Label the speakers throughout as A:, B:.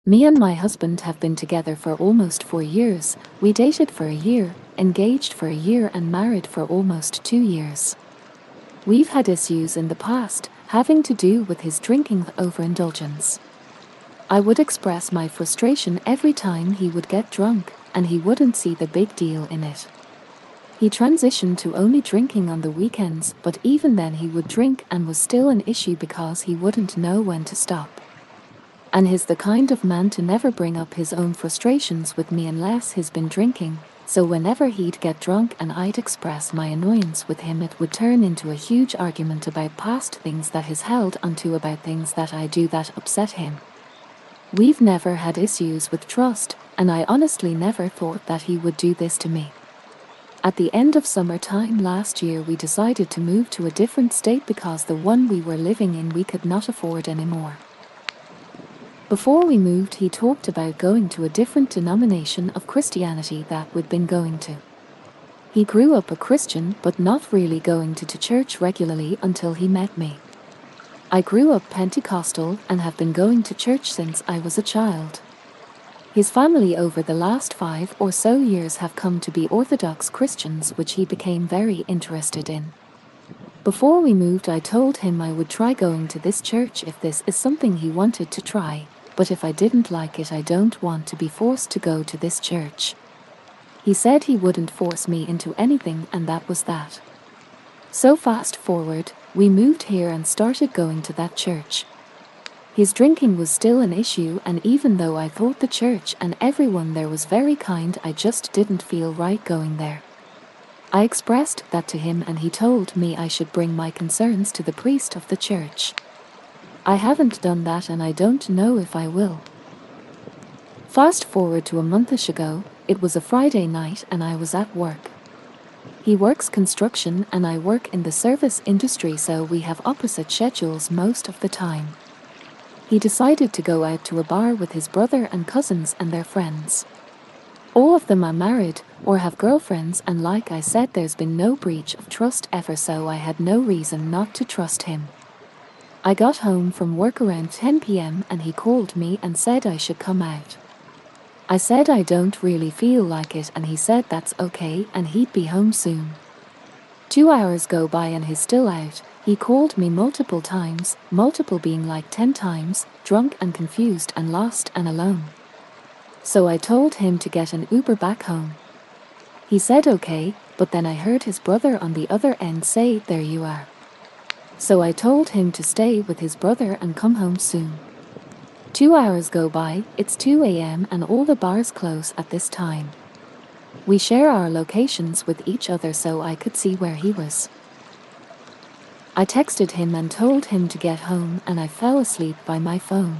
A: Me and my husband have been together for almost 4 years. We dated for a year, engaged for a year and married for almost 2 years. We've had issues in the past, having to do with his drinking overindulgence. I would express my frustration every time he would get drunk, and he wouldn't see the big deal in it. He transitioned to only drinking on the weekends, but even then he would drink and was still an issue because he wouldn't know when to stop. And he's the kind of man to never bring up his own frustrations with me unless he's been drinking, so whenever he'd get drunk and I'd express my annoyance with him, it would turn into a huge argument about past things that he's held onto, about things that I do that upset him. We've never had issues with trust, and I honestly never thought that he would do this to me. At the end of summertime last year, we decided to move to a different state because the one we were living in we could not afford anymore. Before we moved, he talked about going to a different denomination of Christianity that we'd been going to. He grew up a Christian but not really going to church regularly until he met me. I grew up Pentecostal and have been going to church since I was a child. His family over the last 5 or so years have come to be Orthodox Christians, which he became very interested in. Before we moved, I told him I would try going to this church if this is something he wanted to try, but if I didn't like it, I don't want to be forced to go to this church. He said he wouldn't force me into anything, and that was that. So fast forward, we moved here and started going to that church. His drinking was still an issue, and even though I thought the church and everyone there was very kind, I just didn't feel right going there. I expressed that to him and he told me I should bring my concerns to the priest of the church. I haven't done that and I don't know if I will. Fast forward to a month ago, it was a Friday night and I was at work. He works construction and I work in the service industry, so we have opposite schedules most of the time. He decided to go out to a bar with his brother and cousins and their friends. All of them are married or have girlfriends, and like I said, there's been no breach of trust ever, so I had no reason not to trust him. I got home from work around 10 p.m. and he called me and said I should come out. I said I don't really feel like it, and he said that's okay and he'd be home soon. 2 hours go by and he's still out. He called me multiple times, multiple being like 10 times, drunk and confused and lost and alone. So I told him to get an Uber back home. He said okay, but then I heard his brother on the other end say, "There you are." So I told him to stay with his brother and come home soon. 2 hours go by, it's 2 a.m. and all the bars close at this time. We share our locations with each other so I could see where he was. I texted him and told him to get home, and I fell asleep by my phone.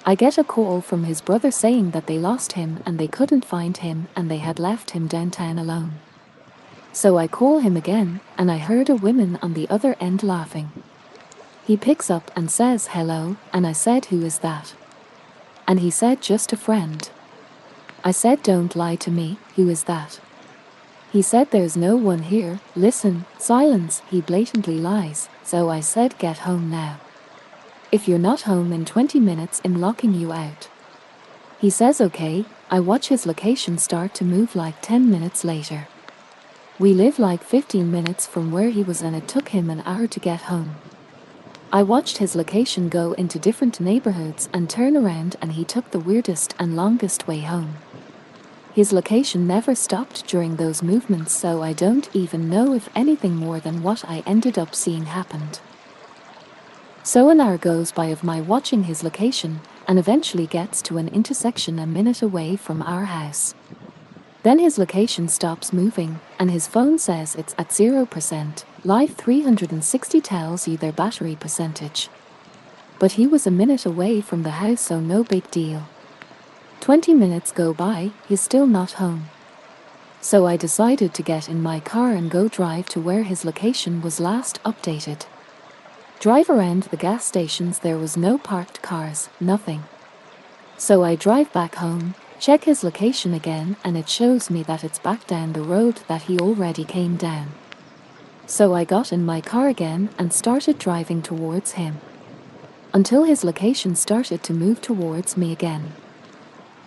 A: I get a call from his brother saying that they lost him and they couldn't find him and they had left him downtown alone. So I call him again and I heard a woman on the other end laughing. He picks up and says hello, and I said, "Who is that?" And he said, "Just a friend." I said, "Don't lie to me, who is that?" He said, "There's no one here." Listen, silence, he blatantly lies. So I said, "Get home now. If you're not home in 20 minutes, I'm locking you out." He says okay. I watch his location start to move like 10 minutes later. We live like 15 minutes from where he was and it took him an hour to get home. I watched his location go into different neighborhoods and turn around, and he took the weirdest and longest way home. His location never stopped during those movements, so I don't even know if anything more than what I ended up seeing happened. So an hour goes by of my watching his location and eventually gets to an intersection a minute away from our house. Then his location stops moving and his phone says it's at 0%, Live 360 tells you their battery percentage. But he was a minute away from the house, so no big deal. 20 minutes go by, he's still not home. So I decided to get in my car and go drive to where his location was last updated. Drive around the gas stations, there was no parked cars, nothing. So I drive back home, check his location again, and it shows me that it's back down the road that he already came down. So I got in my car again and started driving towards him. until his location started to move towards me again.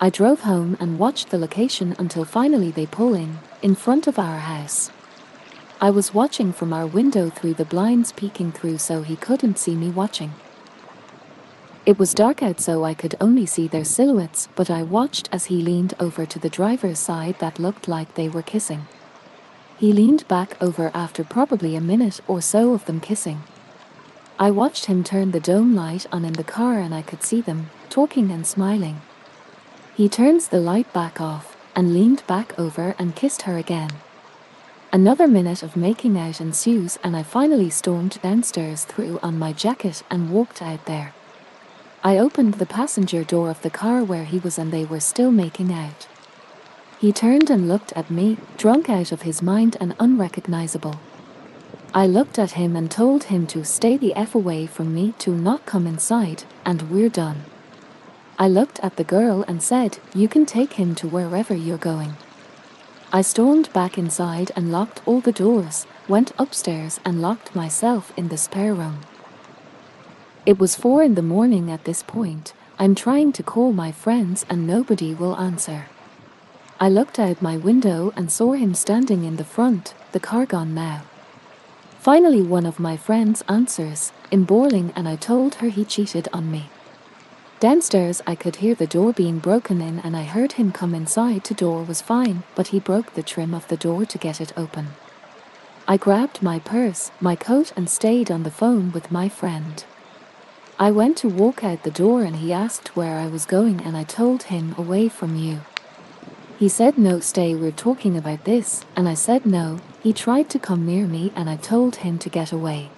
A: I drove home and watched the location until finally they pull in front of our house. I was watching from our window through the blinds peeking through so he couldn't see me watching. It was dark out so I could only see their silhouettes, but I watched as he leaned over to the driver's side that looked like they were kissing. He leaned back over after probably a minute or so of them kissing. I watched him turn the dome light on in the car and I could see them talking and smiling. He turns the light back off and leaned back over and kissed her again. Another minute of making out ensues and I finally stormed downstairs, threw on my jacket and walked out there. I opened the passenger door of the car where he was and they were still making out. He turned and looked at me, drunk out of his mind and unrecognizable. I looked at him and told him to stay the F away from me, to not come inside, and we're done. I looked at the girl and said, "You can take him to wherever you're going." I stormed back inside and locked all the doors, went upstairs and locked myself in the spare room. It was 4 in the morning at this point. I'm trying to call my friends and nobody will answer. I looked out my window and saw him standing in the front, the car gone now. Finally one of my friends answers, in bawling, and I told her he cheated on me. Downstairs I could hear the door being broken in and I heard him come inside. The door was fine, but he broke the trim of the door to get it open. I grabbed my purse, my coat and stayed on the phone with my friend. I went to walk out the door and he asked where I was going and I told him, "Away from you." He said, "No, stay, we're talking about this," and I said no. He tried to come near me and I told him to get away.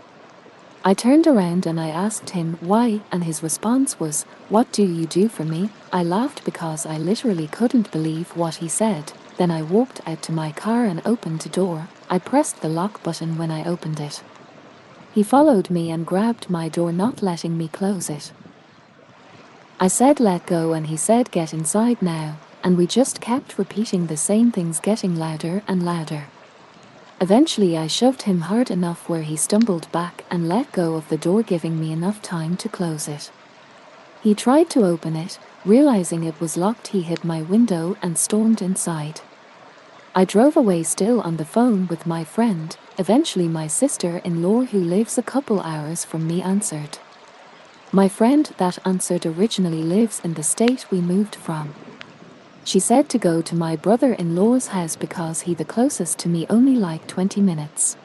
A: I turned around and I asked him why, and his response was, "What do you do for me?" I laughed because I literally couldn't believe what he said. Then I walked out to my car and opened the door. I pressed the lock button when I opened it. He followed me and grabbed my door, not letting me close it. I said, "Let go," and he said, "Get inside now," and we just kept repeating the same things, getting louder and louder. Eventually I shoved him hard enough where he stumbled back and let go of the door, giving me enough time to close it. He tried to open it. Realizing it was locked, he hit my window and stormed inside. I drove away, still on the phone with my friend. Eventually my sister-in-law, who lives a couple hours from me, answered. My friend that answered originally lives in the state we moved from. She said to go to my brother-in-law's house because he the closest to me, only like 20 minutes.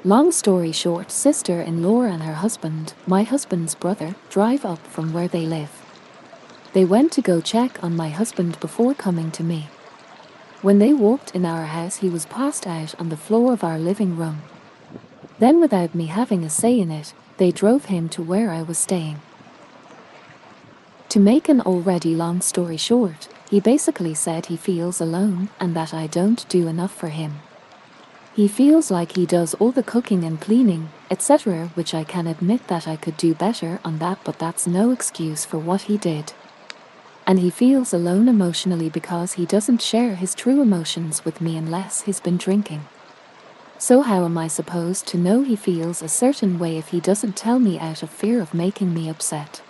A: Long story short, sister-in-law and her husband, my husband's brother, drive up from where they live. They went to go check on my husband before coming to me. When they walked in our house, he was passed out on the floor of our living room. Then, without me having a say in it, they drove him to where I was staying. To make an already long story short, he basically said he feels alone and that I don't do enough for him. He feels like he does all the cooking and cleaning, etc., which I can admit that I could do better on that, but that's no excuse for what he did. And he feels alone emotionally because he doesn't share his true emotions with me unless he's been drinking. So how am I supposed to know he feels a certain way if he doesn't tell me out of fear of making me upset?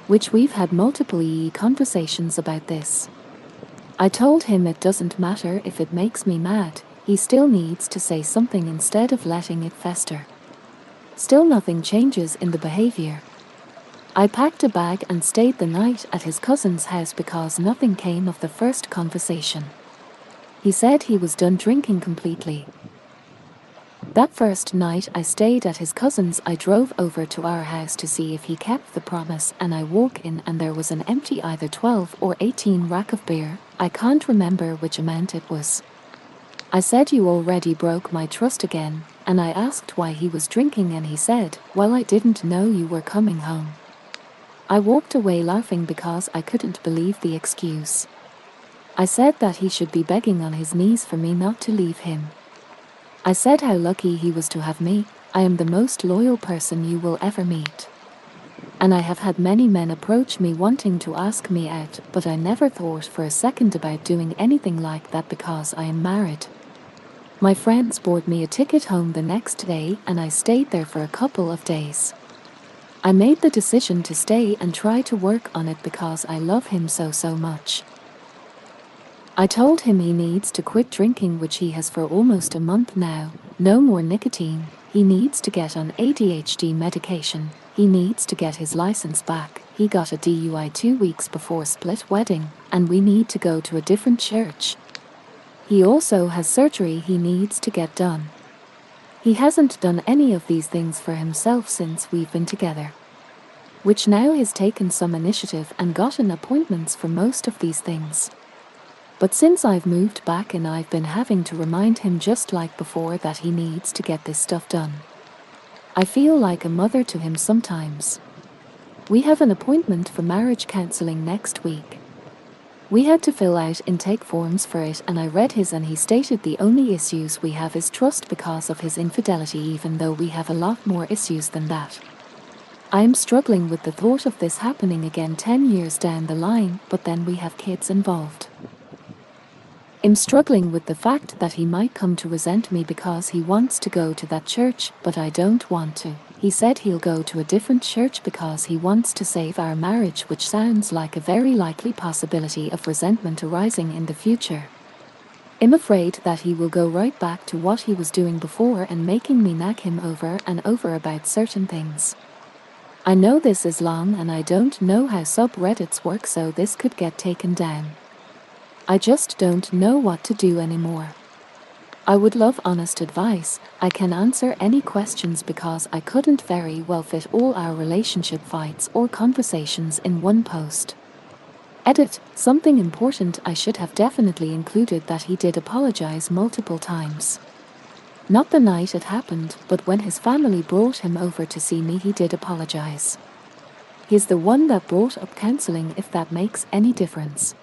A: Which we've had multiple conversations about this. I told him it doesn't matter if it makes me mad, he still needs to say something instead of letting it fester. Still nothing changes in the behavior. I packed a bag and stayed the night at his cousin's house because nothing came of the first conversation. He said he was done drinking completely. That first night I stayed at his cousin's, I drove over to our house to see if he kept the promise, and I walk in and there was an empty either 12 or 18 rack of beer. I can't remember which amount it was. I said, "You already broke my trust again," and I asked why he was drinking and he said, "Well, I didn't know you were coming home." I walked away laughing because I couldn't believe the excuse. I said that he should be begging on his knees for me not to leave him. I said how lucky he was to have me. I am the most loyal person you will ever meet. And I have had many men approach me wanting to ask me out, but I never thought for a second about doing anything like that because I am married. My friends bought me a ticket home the next day and I stayed there for a couple of days. I made the decision to stay and try to work on it because I love him so much. I told him he needs to quit drinking, which he has for almost a month now. No more nicotine. He needs to get on ADHD medication. He needs to get his license back. He got a DUI 2 weeks before split wedding, and we need to go to a different church. He also has surgery he needs to get done. He hasn't done any of these things for himself since we've been together, which now has taken some initiative and gotten appointments for most of these things. But since I've moved back in, I've been having to remind him just like before that he needs to get this stuff done. I feel like a mother to him sometimes. We have an appointment for marriage counseling next week. We had to fill out intake forms for it, and I read his, and he stated the only issues we have is trust because of his infidelity, even though we have a lot more issues than that. I am struggling with the thought of this happening again 10 years down the line, but then we have kids involved. I'm struggling with the fact that he might come to resent me because he wants to go to that church, but I don't want to. He said he'll go to a different church because he wants to save our marriage, which sounds like a very likely possibility of resentment arising in the future. I'm afraid that he will go right back to what he was doing before and making me nag him over and over about certain things. I know this is long and I don't know how subreddits work, so this could get taken down. I just don't know what to do anymore. I would love honest advice. I can answer any questions because I couldn't very well fit all our relationship fights or conversations in one post. Edit. Something important I should have definitely included: that he did apologize multiple times. Not the night it happened, but when his family brought him over to see me, he did apologize. He's the one that brought up counseling, if that makes any difference.